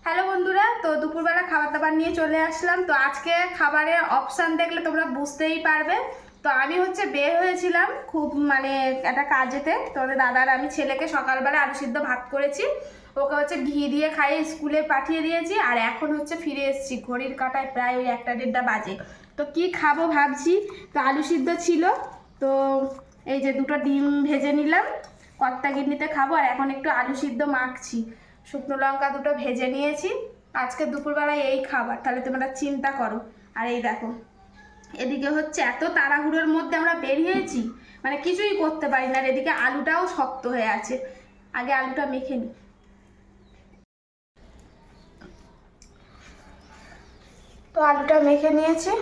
Hello বন্ধুরা, তো দুপুরবেলা খাবার দাবার নিয়ে চলে আসলাম। তো আজকে খাবারের অপশান দেখলে তোমরা বুঝতেই পারবে। তো আমি বের হয়েছিলাম খুব একটা কাজেতে। তোমাদের দাদার আমি ছেলেকে সকালবেলা আলু সিদ্ধ ভাত করেছি, ওকে ঘি দিয়ে খাইয়ে স্কুলে পাঠিয়ে দিয়েছি। আর এখন ফিরে এসেছি, ঘড়ির কাঁটায় প্রায় ওই 1-1:30 বাজে। তো কি খাবো ভাবছি। তো আলু সিদ্ধ ছিল, তো এই যে 2টো ডিম ভেজে নিলাম, কর্তা গিন্নিতে খাবো। আর এখন একটু আলু সিদ্ধ মাখছি, শুকনো লঙ্কা 2টো ভেজে নিয়েছি। আজকে দুপুরবেলায় এই খাবার, তাহলে তোমরা চিন্তা করো। আর এই দেখো, এদিকে এত তাড়াহুড়োর মধ্যে আমরা বেরিয়েছি, কিছুই করতে পারি না। আর এদিকে আলুটাও শক্ত হয়ে আছে, আগে আলুটা মেখে নিই। তো আলুটা মেখে নিয়েছি,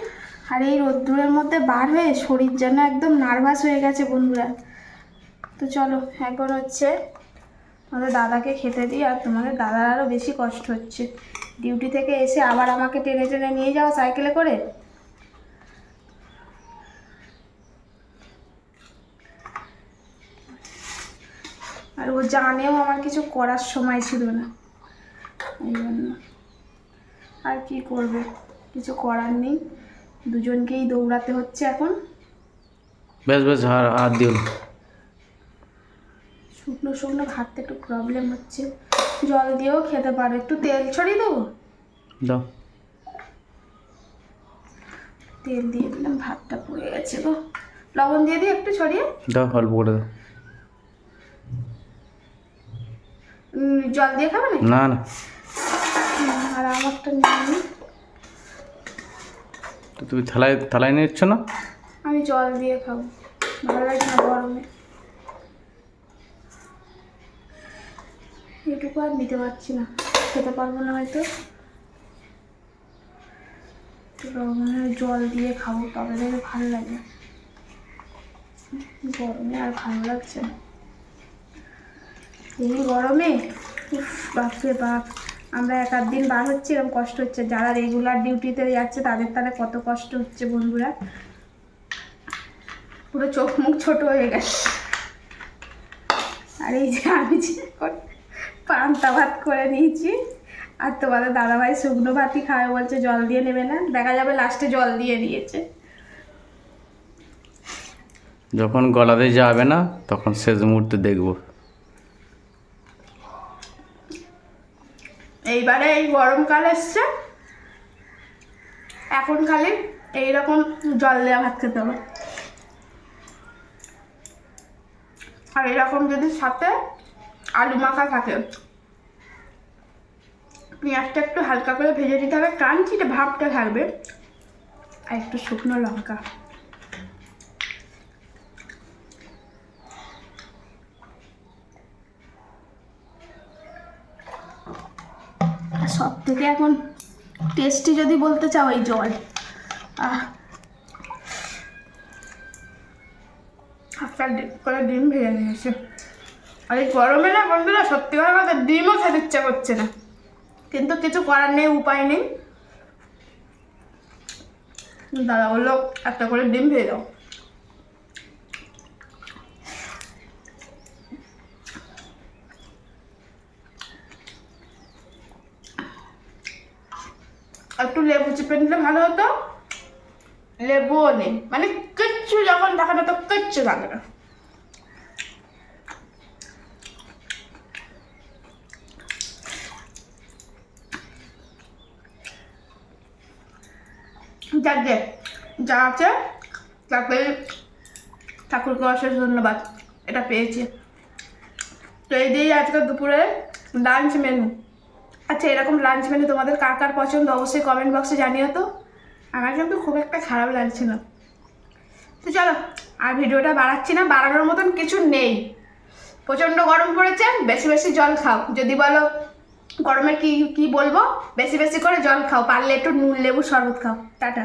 আর এই রোদ্দুরের মধ্যে বার হয়ে শরীর যেন একদম নার্ভাস হয়ে গেছে বন্ধুরা। তো চলো এখন তোমাদের দাদাকে খেতে দিই। আর তোমাদের দাদার আরও বেশি কষ্ট হচ্ছে, ডিউটি থেকে এসে আবার আমাকে টেনে টেনে নিয়ে যাও সাইকেলে করে। আর ও জানেও আমার কিছু করার সময় ছিল না, এই জন্য। আর কি করবে, কিছু করার নেই, দুজনকেই দৌড়াতে হচ্ছে এখন। বেশ বেশ হাত দিও না। শুকনো শুকনো ভাতটা একটু প্রবলেম হচ্ছে, জল দিয়েও খেতে পারো। একটু তেল ছড়িয়ে দেবো, দাও। তেল দিয়ে দিলাম, ভাতটা পুড়ে গেছে গো। লবণ দিয়ে দিই একটু ছড়িয়ে, দাও অল্প করে দাও। জল দিয়ে খাবে না? না না, আর আমারটা নিয়ে তো তুমি থালায় থালায় নিচ্ছ না? আমি জল দিয়ে খাবো, ভালো লাগে না গরমে। এটুকু আর নিতে পারছি না, খেতে পারবো না হয়তো। জল দিয়ে খাবো, তবে দেখে ভালো লাগে। গরমে আর ভালো লাগছে না, এই গরমে। বাপরে বাপ, আমরা 1-8 দিন বার হচ্ছে, এরকম কষ্ট হচ্ছে। যারা রেগুলার ডিউটিতে যাচ্ছে তাদের তাহলে কত কষ্ট হচ্ছে বন্ধুরা। পুরো চোখ মুখ ছোট হয়ে গেছে। আর এই যে আমি পান্তা ভাত করে নিয়েছি, আর তোমাদের দাদাভাই শুকনো ভাতই খাবে বলছে, জল দিয়ে নেবে না। দেখা যাবে লাস্টে জল দিয়ে দিয়েছে। যখন গলাতে যাবে না তখন শেষ মুহূর্তে দেখবো। এইবারে এই গরমকাল এসছে, এখন খালি এইরকম জল দেওয়া ভাত খেতে হবে। আর এরকম যদি সাথে আলু মাখা থাকে, পেঁয়াজটা একটু হালকা করে ভেজে দিতে হবে, ক্রাঞ্চিটা ভাবটা থাকবে। আর একটু শুকনো লঙ্কা, সব থেকে এখন টেস্টি যদি বলতে চাও এই জল। একটা করে ডিম ভেজে নিয়েছে। আর এই গরমে না বন্ধুরা, সত্যি কথা ডিমও খেতে ইচ্ছা করছে না, কিন্তু কিছু করার নেই, উপায় নেই। দাদা বললো একটা করে ডিম ভেজে দাও। একটু লেবু চিপে নিলে ভালো হতো, লেবুও নেই, কিচ্ছু যখন থাকে না তো কিচ্ছু থাকে না। যাকে যা আছে তাকে ঠাকুরকে অশেষ ধন্যবাদ, এটা পেয়েছি। তো এই দিয়েই আজকে দুপুরে লাঞ্চ মেনু। আচ্ছা, এরকম লাঞ্চ মেনু তোমাদের কার কার পছন্দ অবশ্যই কমেন্ট বক্সে জানিও তো। আমার কিন্তু খুব একটা খারাপ লাগছে না। তো চলো, আর ভিডিওটা বাড়াচ্ছি না, বাড়ানোর মতন কিছু নেই। প্রচণ্ড গরম পড়েছে, বেশি বেশি জল খাও। যদি বলো গরমে কি কি বলবো, বেশি বেশি করে জল খাও, পারলে একটু নুন লেবু শরবত খাও। টাটা।